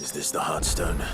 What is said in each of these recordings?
Is this the Heartstone?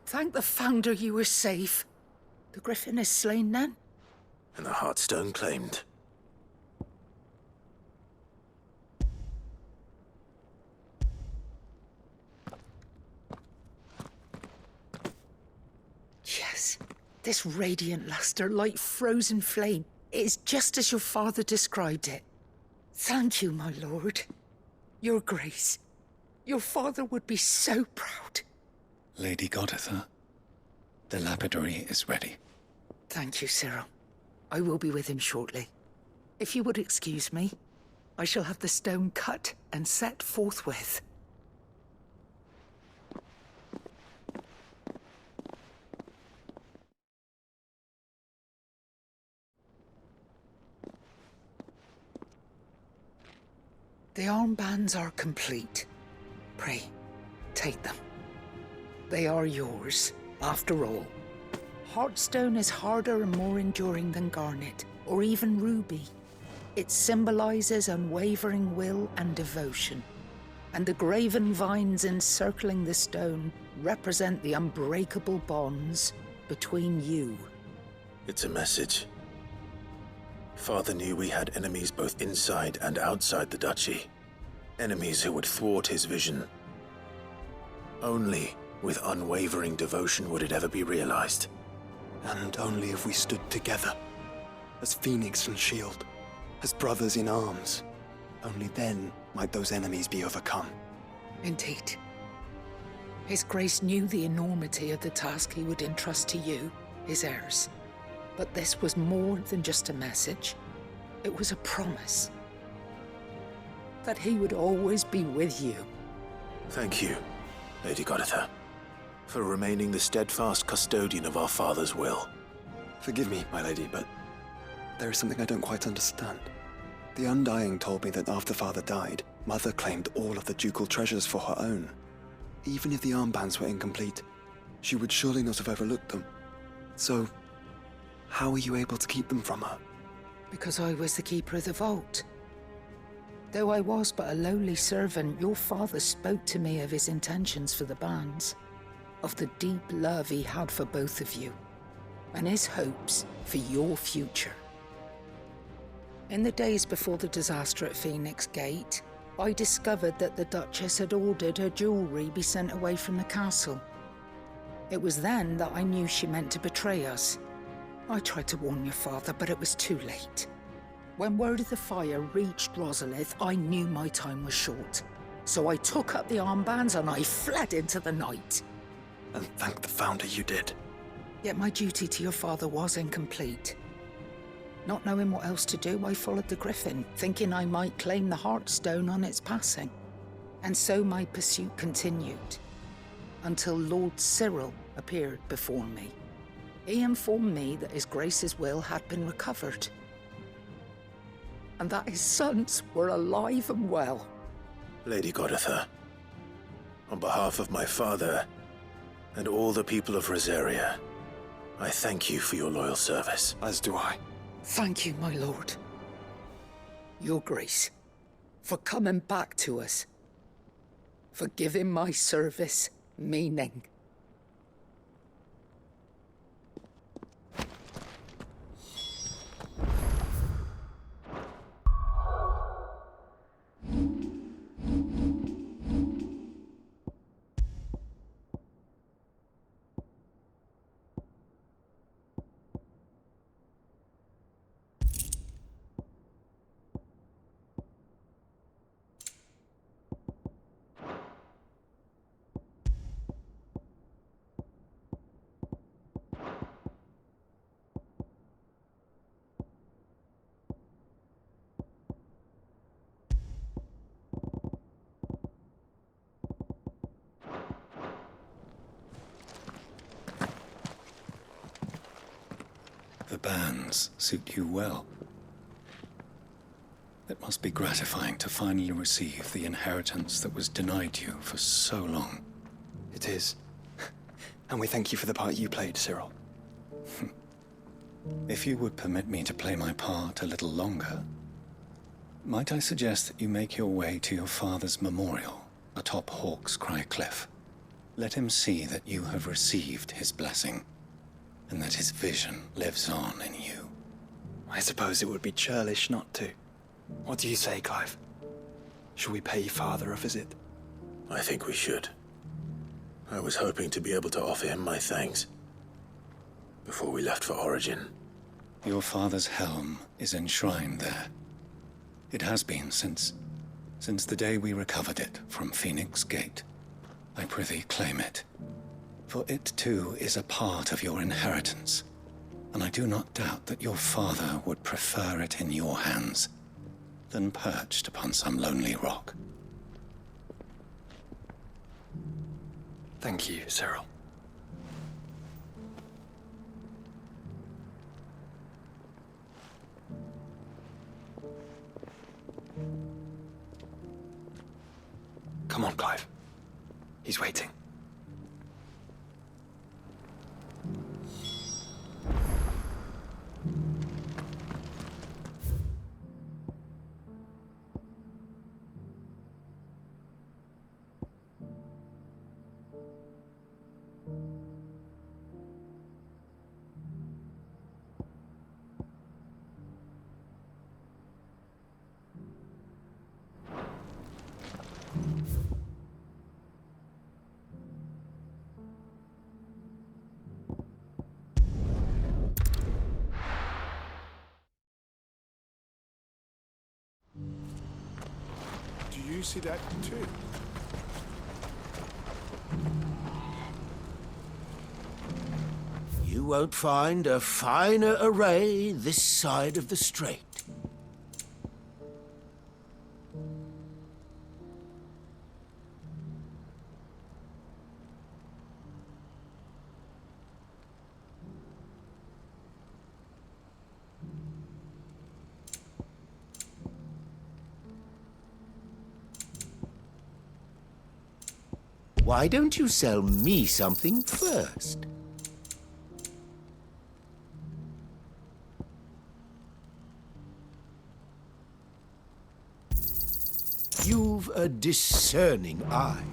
Thank the Founder you were safe. The Griffin is slain then? And the Heartstone claimed. Yes. This radiant luster, like frozen flame, it is just as your father described it. Thank you, my lord. Your Grace. Your father would be so proud. Lady Goditha, the lapidary is ready. Thank you, Cyril. I will be with him shortly. If you would excuse me, I shall have the stone cut and set forthwith. The armbands are complete. Pray, take them. They are yours, after all. Heartstone is harder and more enduring than garnet, or even ruby. It symbolizes unwavering will and devotion. And the graven vines encircling the stone represent the unbreakable bonds between you. It's a message. Father knew we had enemies both inside and outside the duchy. Enemies who would thwart his vision. Only with unwavering devotion would it ever be realized. And only if we stood together, as Phoenix and Shield, as brothers in arms, only then might those enemies be overcome. Indeed. His Grace knew the enormity of the task he would entrust to you, his heirs. But this was more than just a message. It was a promise. That he would always be with you. Thank you, Lady Goditha, for remaining the steadfast custodian of our father's will. Forgive me, my lady, but there is something I don't quite understand. The Undying told me that after Father died, Mother claimed all of the ducal treasures for her own. Even if the armbands were incomplete, she would surely not have overlooked them. So, how were you able to keep them from her? Because I was the keeper of the vault. Though I was but a lowly servant, your father spoke to me of his intentions for the bands, of the deep love he had for both of you, and his hopes for your future. In the days before the disaster at Phoenix Gate, I discovered that the Duchess had ordered her jewelry be sent away from the castle. It was then that I knew she meant to betray us. I tried to warn your father, but it was too late. When word of the fire reached Rosalith, I knew my time was short. So I took up the armbands and I fled into the night. And thank the Founder you did. Yet my duty to your father was incomplete. Not knowing what else to do, I followed the Griffin, thinking I might claim the Heartstone on its passing. And so my pursuit continued, until Lord Cyril appeared before me. He informed me that His Grace's will had been recovered, and that his sons were alive and well. Lady Goditha, on behalf of my father and all the people of Rosaria, I thank you for your loyal service. As do I. Thank you, my lord. Your Grace, for coming back to us, for giving my service meaning. bands suit you well. It must be gratifying to finally receive the inheritance that was denied you for so long. It is. And we thank you for the part you played, Cyril. If you would permit me to play my part a little longer, might I suggest that you make your way to your father's memorial atop Hawk's Cry Cliff? Let him see that you have received his blessing, and that his vision lives on in you. I suppose it would be churlish not to. What do you say, Clive? Shall we pay Father a visit? I think we should. I was hoping to be able to offer him my thanks before we left for Origin. Your father's helm is enshrined there. It has been since the day we recovered it from Phoenix Gate. I prithee claim it, for it too is a part of your inheritance, and I do not doubt that your father would prefer it in your hands than perched upon some lonely rock. Thank you, Cyril. Come on, Clive. He's waiting. Do you see that too? You won't find a finer array this side of the strait. Why don't you sell me something first? You've a discerning eye.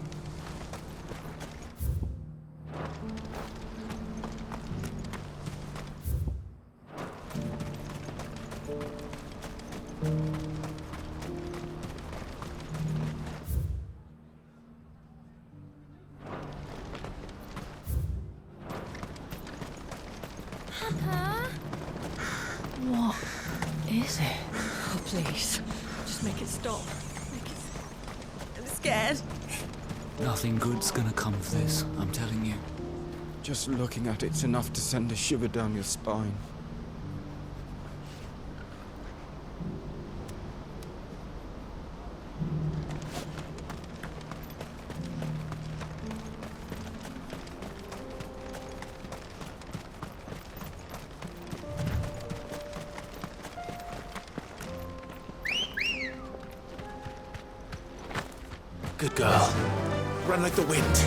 What is it? Oh, please. Just make it stop. I'm scared. Nothing good's gonna come of this, I'm telling you. Just looking at it's enough to send a shiver down your spine. Good girl. Run like the wind.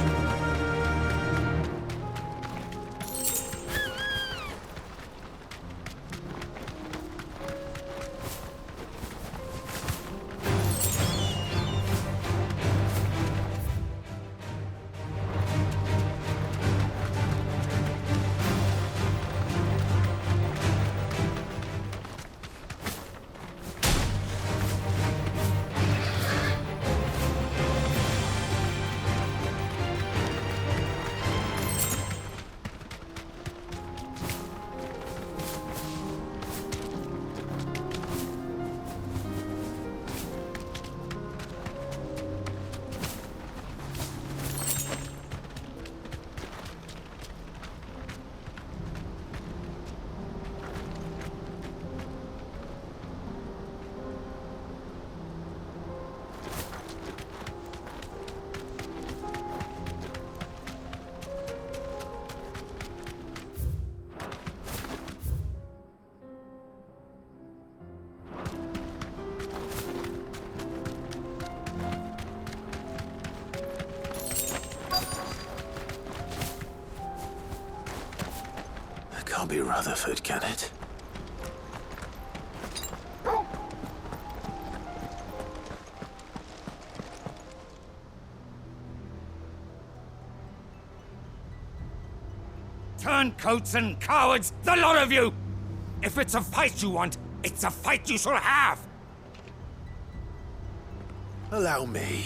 That can't be Rutherford, can it? Turncoats and cowards, the lot of you! If it's a fight you want, it's a fight you shall have! Allow me.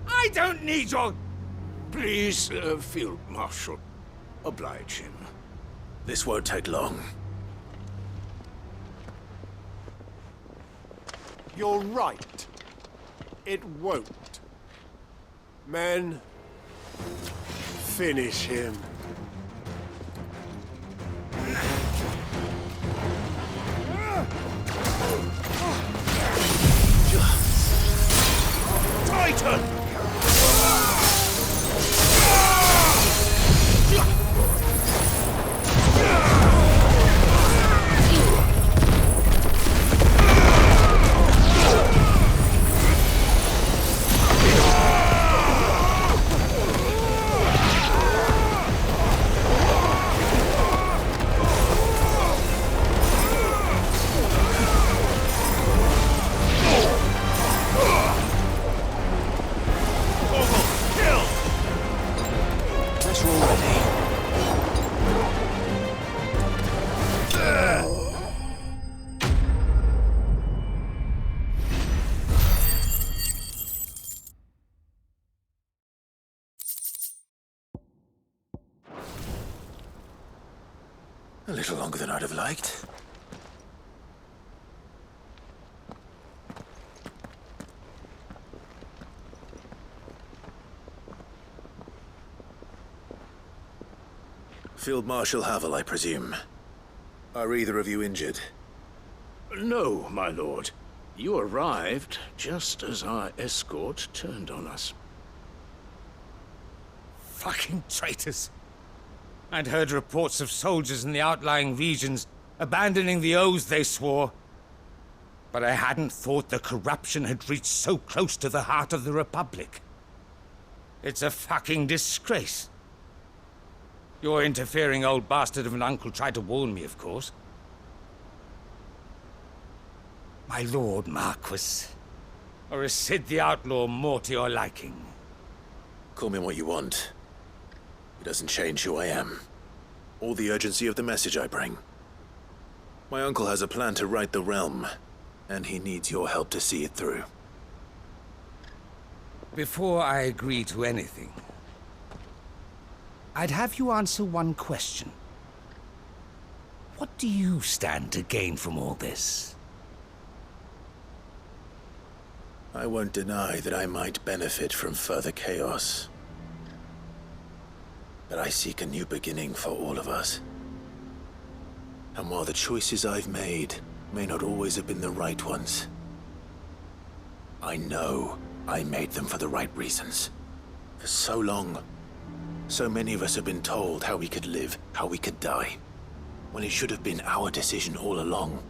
I don't need your... Please, Field Marshal, oblige him. This won't take long. You're right. It won't. Men, finish him. Titan! A little longer than I'd have liked. Field Marshal Havel, I presume. Are either of you injured? No, my lord. You arrived just as our escort turned on us. Fucking traitors! I'd heard reports of soldiers in the outlying regions abandoning the oaths they swore. But I hadn't thought the corruption had reached so close to the heart of the Republic. It's a fucking disgrace. Your interfering old bastard of an uncle tried to warn me, of course. My lord Marquis, or is Sid the Outlaw more to your liking? Call me what you want. It doesn't change who I am, or the urgency of the message I bring. My uncle has a plan to right the realm, and he needs your help to see it through. Before I agree to anything, I'd have you answer one question. What do you stand to gain from all this? I won't deny that I might benefit from further chaos. But I seek a new beginning for all of us. And while the choices I've made may not always have been the right ones, I know I made them for the right reasons. For so long, so many of us have been told how we could live, how we could die, when it should have been our decision all along.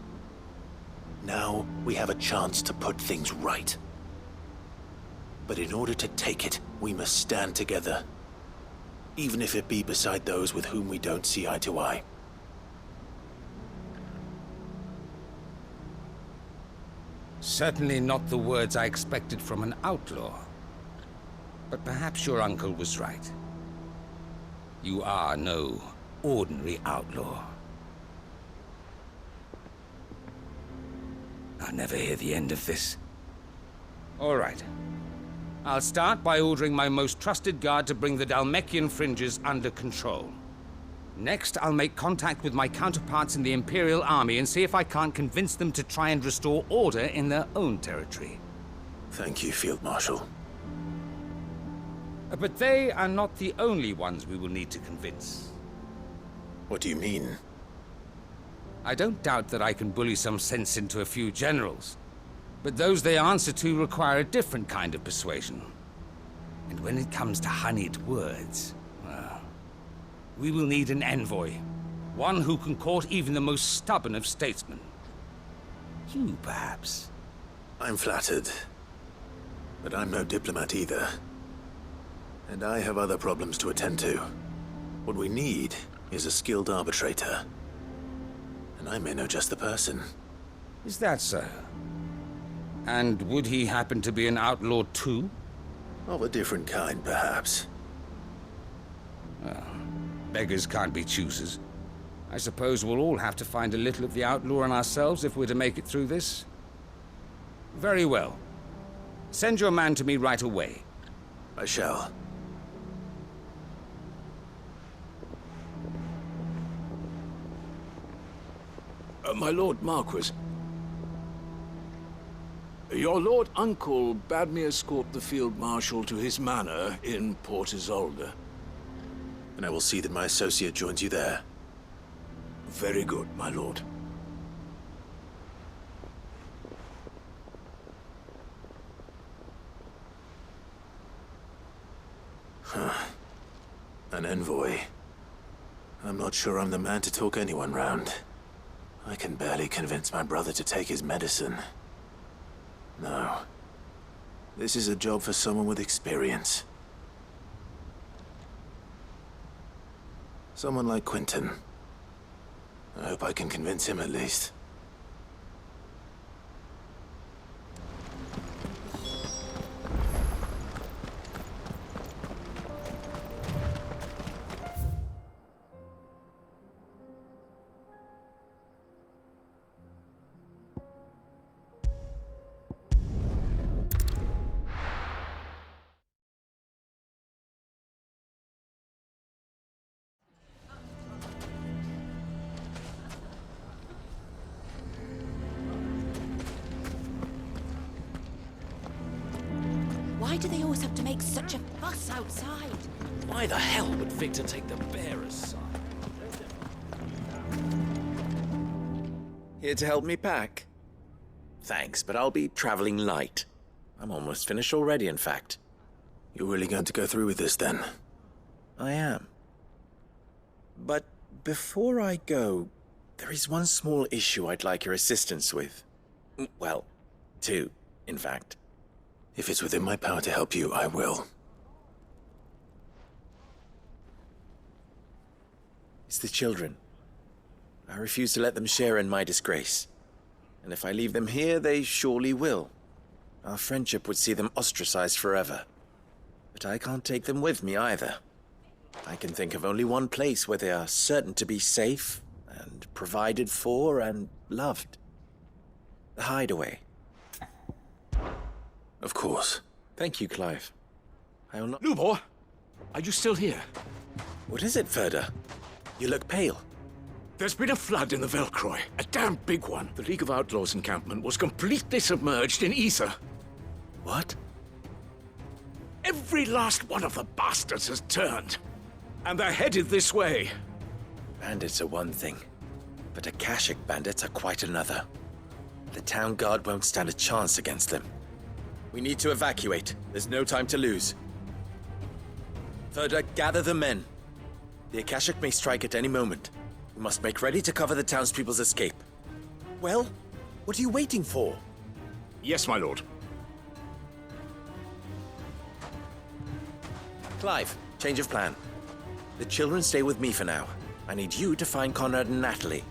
Now we have a chance to put things right. But in order to take it, we must stand together. Even if it be beside those with whom we don't see eye to eye. Certainly not the words I expected from an outlaw. But perhaps your uncle was right. You are no ordinary outlaw. I'll never hear the end of this. All right. I'll start by ordering my most trusted guard to bring the Dalmekian fringes under control. Next, I'll make contact with my counterparts in the Imperial Army and see if I can't convince them to try and restore order in their own territory. Thank you, Field Marshal. But they are not the only ones we will need to convince. What do you mean? I don't doubt that I can bully some sense into a few generals. But those they answer to require a different kind of persuasion. And when it comes to honeyed words, well, we will need an envoy. One who can court even the most stubborn of statesmen. You, perhaps. I'm flattered. But I'm no diplomat either. And I have other problems to attend to. What we need is a skilled arbitrator. And I may know just the person. Is that so? And would he happen to be an outlaw too? Of a different kind, perhaps. Well, beggars can't be choosers. I suppose we'll all have to find a little of the outlaw in ourselves if we're to make it through this. Very well. Send your man to me right away. I shall. My Lord Marquis. Your Lord Uncle bade me escort the Field Marshal to his manor in Port Isolde. And I will see that my associate joins you there. Very good, my lord. An envoy. I'm not sure I'm the man to talk anyone round. I can barely convince my brother to take his medicine. No. This is a job for someone with experience. Someone like Quentin. I hope I can convince him at least. Why do they always have to make such a fuss outside? Why the hell would Victor take the bearer's side? Here to help me pack? Thanks, but I'll be traveling light. I'm almost finished already, in fact. You're really going to go through with this, then? I am. But before I go, there is one small issue I'd like your assistance with. Well, two, in fact. If it's within my power to help you, I will. It's the children. I refuse to let them share in my disgrace. And if I leave them here, they surely will. Our friendship would see them ostracized forever. But I can't take them with me either. I can think of only one place where they are certain to be safe and provided for and loved. The Hideaway. Of course. Thank you, Clive. I will not— Lubor! Are you still here? What is it, Ferda? You look pale. There's been a flood in the Velcroy. A damn big one. The League of Outlaws encampment was completely submerged in ether. What? Every last one of the bastards has turned. And they're headed this way. Bandits are one thing, but Akashic bandits are quite another. The town guard won't stand a chance against them. We need to evacuate. There's no time to lose. Ferda, gather the men. The Akashic may strike at any moment. We must make ready to cover the townspeople's escape. Well, what are you waiting for? Yes, my lord. Clive, change of plan. The children stay with me for now. I need you to find Conrad and Natalie.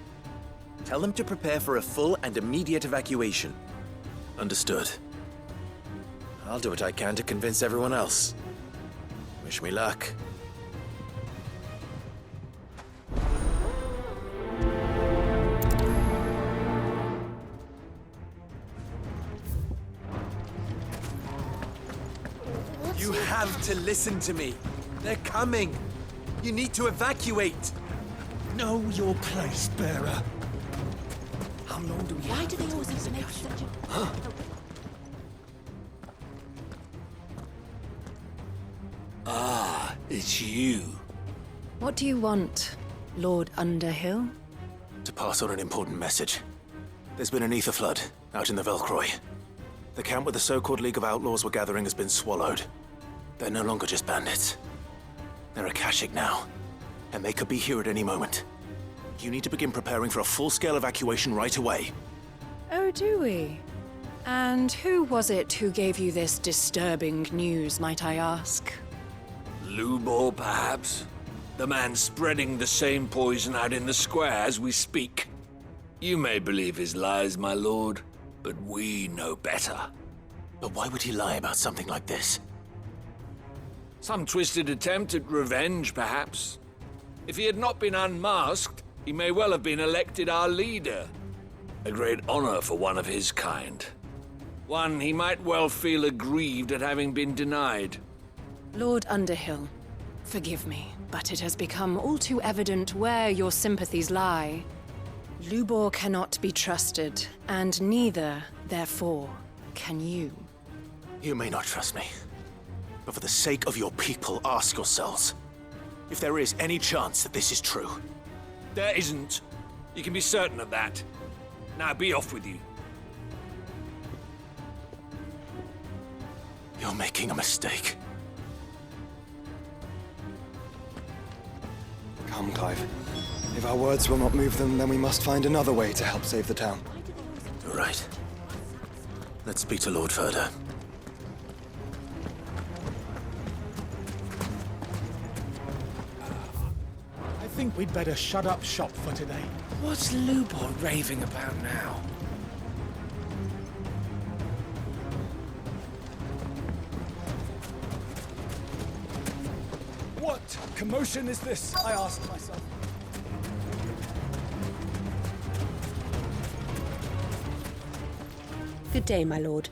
Tell them to prepare for a full and immediate evacuation. Understood. I'll do what I can to convince everyone else. Wish me luck. You have to listen to me. They're coming. You need to evacuate. Know your place, bearer. How long do we Why have do they until always have to make such a... Ah, it's you. What do you want, Lord Underhill? To pass on an important message. There's been an ether flood out in the Velcroy. The camp where the so-called League of Outlaws were gathering has been swallowed. They're no longer just bandits. They're Akashic now, and they could be here at any moment. You need to begin preparing for a full-scale evacuation right away. Oh, do we? And who was it who gave you this disturbing news, might I ask? Lubor, perhaps? The man spreading the same poison out in the square as we speak. You may believe his lies, my lord, but we know better. But why would he lie about something like this? Some twisted attempt at revenge, perhaps. If he had not been unmasked, he may well have been elected our leader. A great honor for one of his kind. One he might well feel aggrieved at having been denied. Lord Underhill, forgive me, but it has become all too evident where your sympathies lie. Lubor cannot be trusted, and neither, therefore, can you. You may not trust me, but for the sake of your people, ask yourselves if there is any chance that this is true. There isn't. You can be certain of that. Now be off with you. You're making a mistake. Come, Clive. If our words will not move them, then we must find another way to help save the town. You're right. Let's speak to Lord Ferda. I think we'd better shut up shop for today. What's Lubor raving about now? What commotion is this? I asked myself. Good day, my lord.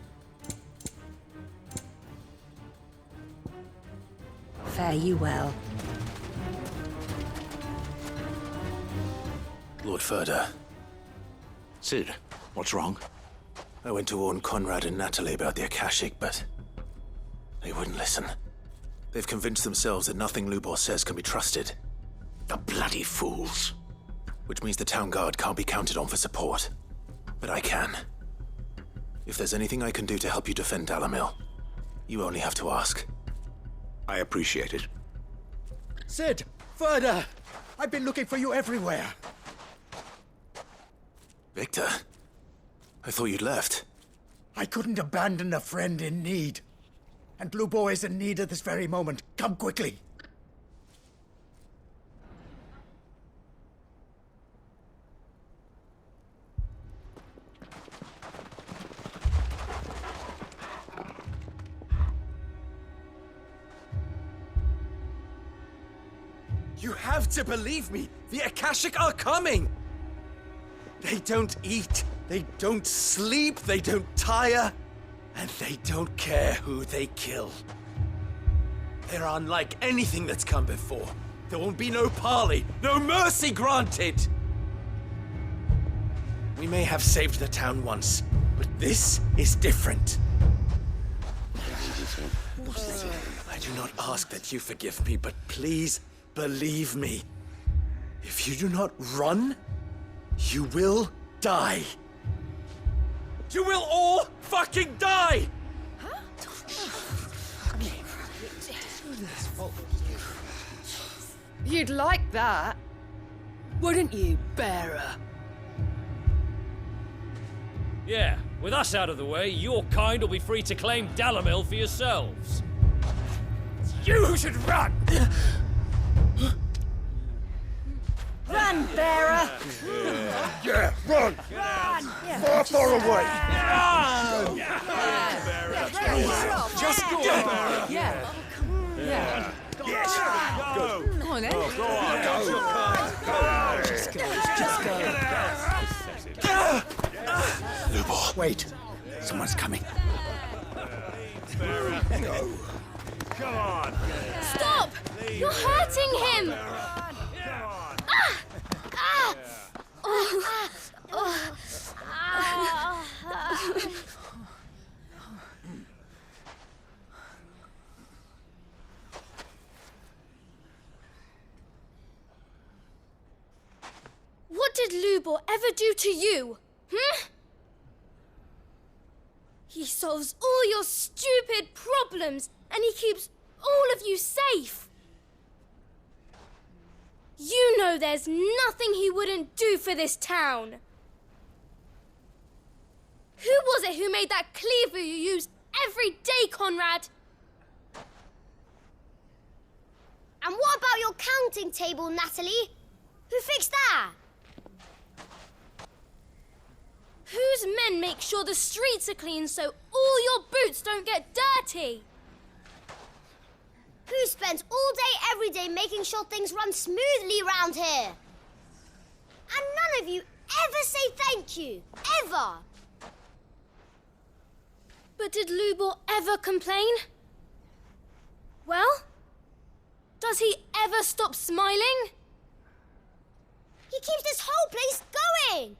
Fare you well. Lord Ferda. Sid, what's wrong? I went to warn Conrad and Natalie about the Akashic, but they wouldn't listen. They've convinced themselves that nothing Lubor says can be trusted. The bloody fools. Which means the town guard can't be counted on for support. But I can. If there's anything I can do to help you defend Dalamil, you only have to ask. I appreciate it. Sid! Ferda! I've been looking for you everywhere. Victor? I thought you'd left. I couldn't abandon a friend in need. And Lubor is in need at this very moment. Come quickly. You have to believe me! The Akashic are coming! They don't eat, they don't sleep, they don't tire, and they don't care who they kill. They're unlike anything that's come before. There won't be no parley, no mercy granted! We may have saved the town once, but this is different. I do not ask that you forgive me, but please believe me. If you do not run, you will die. You will all fucking die! You'd like that, wouldn't you, bearer? Yeah, with us out of the way, your kind will be free to claim Dalamil for yourselves. You should run! Run, bearer! Yeah, run! Run! Far, far away! Run! Just go, bearer! Yeah. Yeah. Yes! Go! Come on, then. Go on! Go! Just go. Just go. Lubor. Wait. Someone's coming. Go. Come on. Stop! You're hurting him! What did Lubor ever do to you? He solves all your stupid problems, and he keeps all of you safe. You know there's nothing he wouldn't do for this town. Who was it who made that cleaver you use every day, Conrad? And what about your counting table, Natalie? Who fixed that? Whose men make sure the streets are clean so all your boots don't get dirty? Who spends all day every day making sure things run smoothly round here? And none of you ever say thank you. Ever. But did Lubor ever complain? Well, does he ever stop smiling? He keeps this whole place going.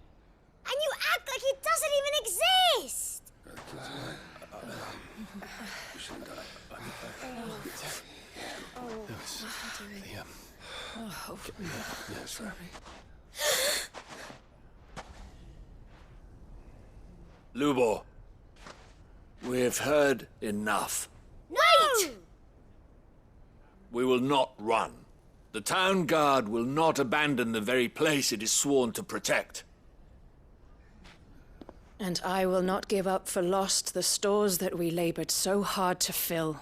And you act like it doesn't even exist. Lubor, we've heard enough. Wait! We will not run. The town guard will not abandon the very place it is sworn to protect. And I will not give up for lost the stores that we labored so hard to fill.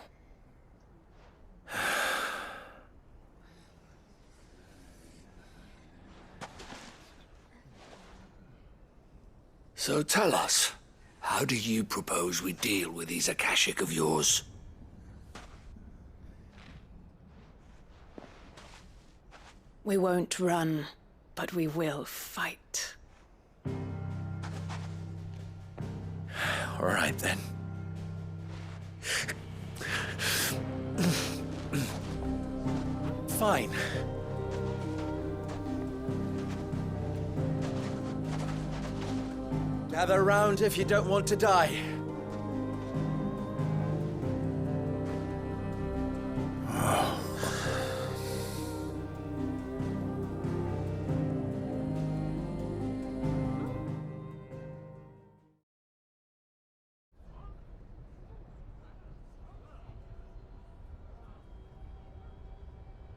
So tell us, how do you propose we deal with these Akashic of yours? We won't run, but we will fight. All right, then. Fine. Gather round if you don't want to die.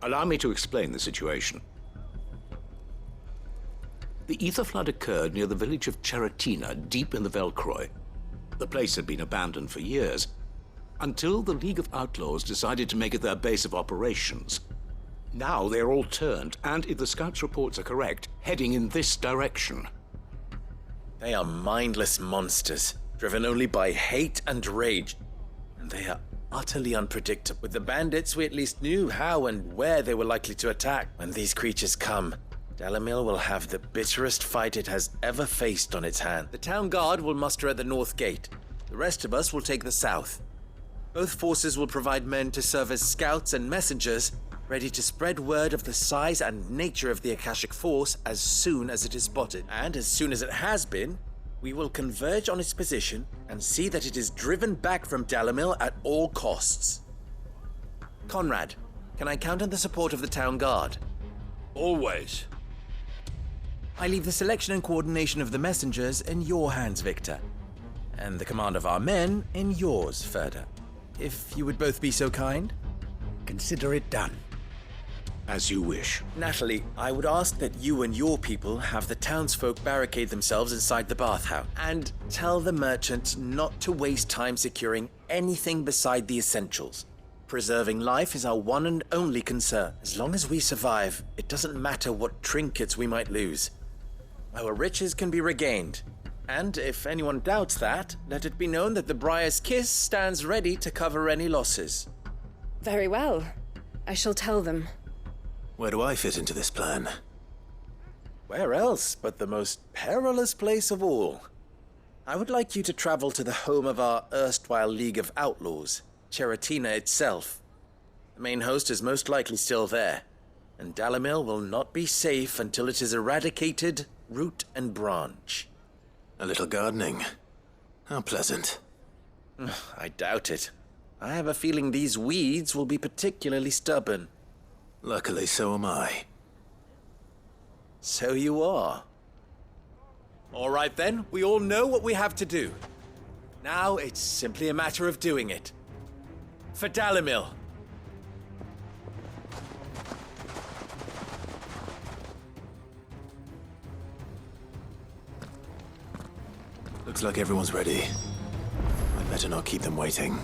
Allow me to explain the situation. The ether flood occurred near the village of Cheratina, deep in the Velcroy. The place had been abandoned for years, until the League of Outlaws decided to make it their base of operations. Now they're all turned, and if the scouts' reports are correct, heading in this direction. They are mindless monsters, driven only by hate and rage. And they are utterly unpredictable. With the bandits, we at least knew how and where they were likely to attack. When these creatures come, Dalamil will have the bitterest fight it has ever faced on its hand. The town guard will muster at the north gate. The rest of us will take the south. Both forces will provide men to serve as scouts and messengers, ready to spread word of the size and nature of the Akashic force as soon as it is spotted. And as soon as it has been, we will converge on its position and see that it is driven back from Dalamil at all costs. Conrad, can I count on the support of the town guard? Always. I leave the selection and coordination of the messengers in your hands, Victor. And the command of our men in yours, Ferda. If you would both be so kind. Consider it done. As you wish. Natalie, I would ask that you and your people have the townsfolk barricade themselves inside the bathhouse. And tell the merchant not to waste time securing anything beside the essentials. Preserving life is our one and only concern. As long as we survive, it doesn't matter what trinkets we might lose. Our riches can be regained. And if anyone doubts that, let it be known that the Briar's Kiss stands ready to cover any losses. Very well. I shall tell them. Where do I fit into this plan? Where else but the most perilous place of all? I would like you to travel to the home of our erstwhile League of Outlaws, Cheratina itself. The main host is most likely still there, and Dalamil will not be safe until it is eradicated, root and branch. A little gardening. How pleasant. I doubt it. I have a feeling these weeds will be particularly stubborn. Luckily, so am I. So you are. All right then, we all know what we have to do. Now it's simply a matter of doing it. For Dalamil. Looks like everyone's ready. I'd better not keep them waiting.